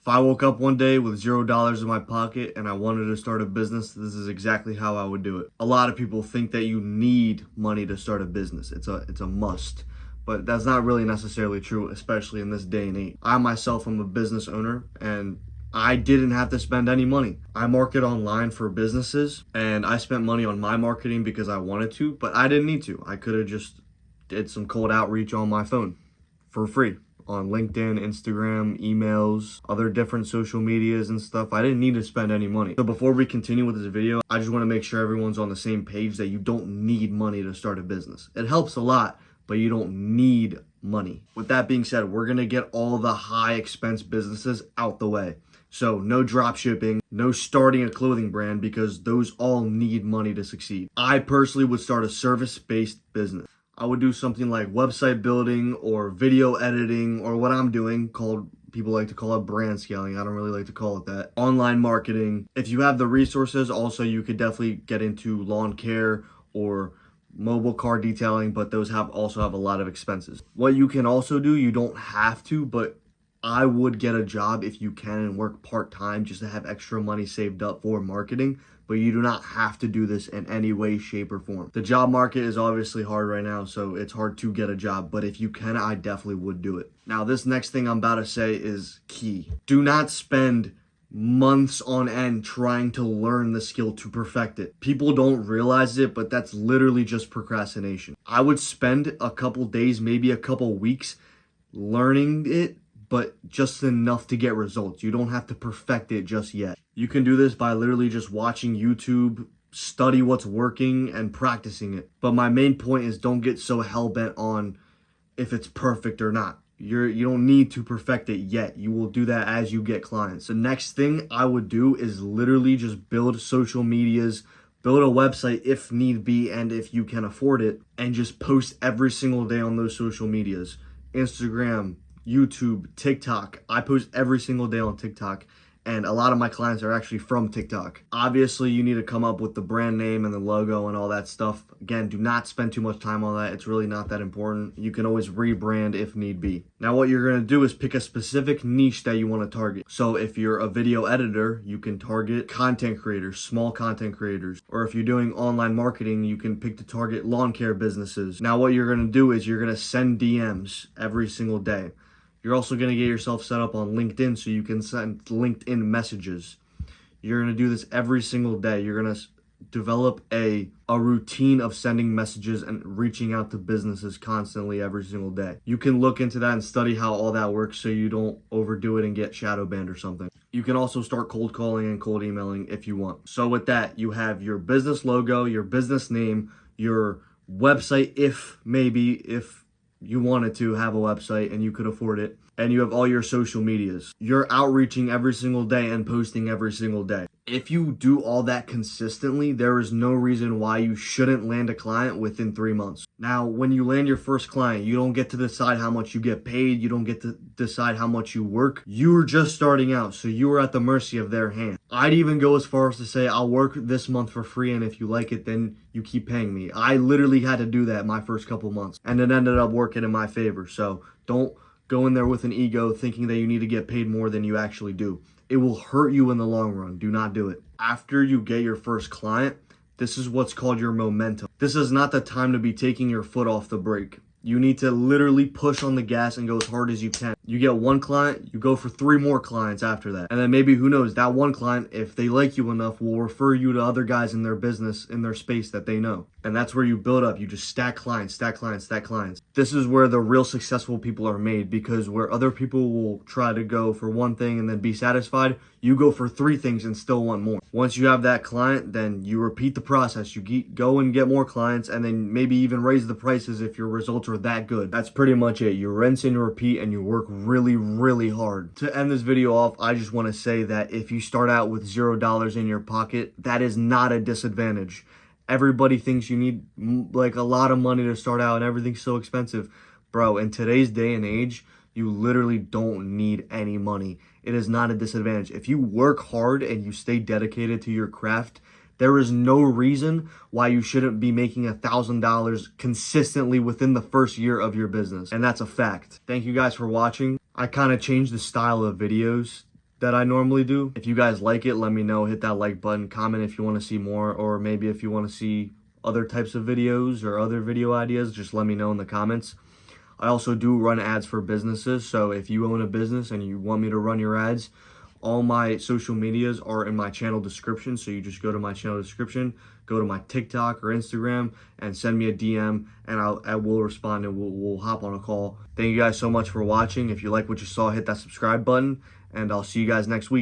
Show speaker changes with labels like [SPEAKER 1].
[SPEAKER 1] If I woke up one day with $0 in my pocket and I wanted to start a business, this is exactly how I would do it. A lot of people think that you need money to start a business. It's a must. But that's not really necessarily true, especially in this day and age. I myself am a business owner and I didn't have to spend any money. I market online for businesses and I spent money on my marketing because I wanted to, but I didn't need to. I could have just did some cold outreach on my phone for free on LinkedIn, Instagram, emails, other different social medias and stuff. I didn't need to spend any money. So before we continue with this video, I just want to make sure everyone's on the same page that you don't need money to start a business. It helps a lot, but you don't need money. With that being said, we're going to get all the high expense businesses out the way. So no drop shipping, no starting a clothing brand because those all need money to succeed. I personally would start a service-based business. I would do something like website building or video editing or what I'm doing called, people like to call it brand scaling. I don't really like to call it that. Online marketing. If you have the resources, also you could definitely get into lawn care or mobile car detailing, but those also have a lot of expenses. What you can also do, you don't have to, but I would get a job if you can and work part-time just to have extra money saved up for marketing, but you do not have to do this in any way, shape, or form. The job market is obviously hard right now, so it's hard to get a job, but if you can, I definitely would do it. Now, this next thing I'm about to say is key. Do not spend months on end trying to learn the skill to perfect it. People don't realize it, but that's literally just procrastination. I would spend a couple days, maybe a couple weeks learning it, but just enough to get results. You don't have to perfect it just yet. You can do this by literally just watching YouTube, study what's working, and practicing it. But my main point is don't get so hell-bent on if it's perfect or not. You don't need to perfect it yet. You will do that as you get clients. The next thing I would do is literally just build social medias, build a website if need be, and if you can afford it, and just post every single day on those social medias. Instagram, YouTube, TikTok. I post every single day on TikTok, and a lot of my clients are actually from TikTok. Obviously, you need to come up with the brand name and the logo and all that stuff. Again, do not spend too much time on that. It's really not that important. You can always rebrand if need be. Now, what you're going to do is pick a specific niche that you want to target. So if you're a video editor, you can target content creators, small content creators. Or if you're doing online marketing, you can pick to target lawn care businesses. Now, what you're going to do is you're going to send DMs every single day. You're also going to get yourself set up on LinkedIn so you can send LinkedIn messages. You're going to do this every single day. You're going to develop a routine of sending messages and reaching out to businesses constantly every single day. You can look into that and study how all that works so you don't overdo it and get shadow banned or something. You can also start cold calling and cold emailing if you want. So with that, you have your business logo, your business name, your website if you wanted to have a website and you could afford it, and you have all your social medias. You're outreaching every single day and posting every single day. If you do all that consistently, there is no reason why you shouldn't land a client within 3 months. Now, when you land your first client, you don't get to decide how much you get paid. You don't get to decide how much you work. You're just starting out, so you are at the mercy of their hand. I'd even go as far as to say, I'll work this month for free, and if you like it, then you keep paying me. I literally had to do that my first couple months, and it ended up working in my favor. So don't go in there with an ego thinking that you need to get paid more than you actually do. It will hurt you in the long run. Do not do it. After you get your first client, this is what's called your momentum. This is not the time to be taking your foot off the brake. You need to literally push on the gas and go as hard as you can. You get one client, you go for 3 more clients after that. And then maybe, who knows, that one client, if they like you enough, will refer you to other guys in their business, in their space that they know. And that's where you build up. You just stack clients, stack clients, stack clients. This is where the real successful people are made, because where other people will try to go for one thing and then be satisfied, you go for 3 things and still want more. Once you have that client, then you repeat the process. You go and get more clients, and then maybe even raise the prices if your results are that good. That's pretty much it. You rinse and repeat, and you work really, really hard. To end this video off, I just want to say that if you start out with $0 in your pocket, that is not a disadvantage. Everybody thinks you need like a lot of money to start out and everything's so expensive. Bro, in today's day and age, you literally don't need any money. It is not a disadvantage. If you work hard and you stay dedicated to your craft, there is no reason why you shouldn't be making $1,000 consistently within the first year of your business. And that's a fact. Thank you guys for watching. I kind of changed the style of videos that I normally do. If you guys like it, let me know. Hit that like button, comment if you want to see more, or maybe if you want to see other types of videos or other video ideas, just let me know in the comments. I also do run ads for businesses, so if you own a business and you want me to run your ads, all my social medias are in my channel description, so you just go to my channel description, go to my TikTok or Instagram, and send me a DM, and I will respond, and we'll hop on a call. Thank you guys so much for watching. If you like what you saw, hit that subscribe button, and I'll see you guys next week.